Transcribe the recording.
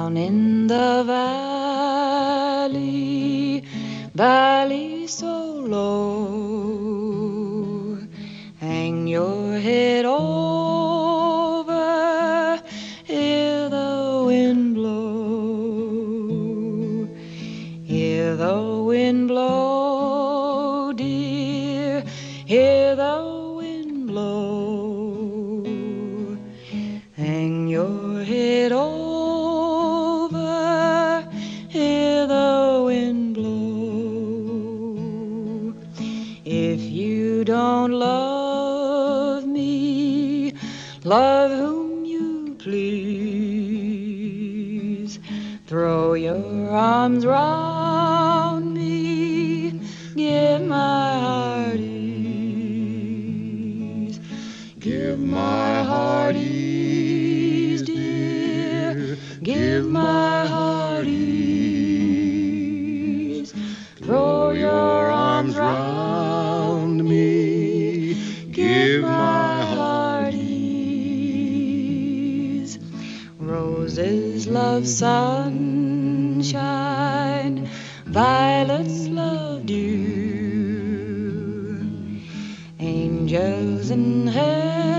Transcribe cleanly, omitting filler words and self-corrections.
Down in the valley, valley so low, hang your head over, hear the wind blow, hear the wind blow, dear, hear the wind blow, hang your head over, hear the wind blow. If you don't love me, love whom you please. Throw your arms round me, give my heart ease. Give my heart ease, dear, give my heart ease. Throw your arms round me, give my heart ease. Roses love sunshine, violets love dew, angels in heaven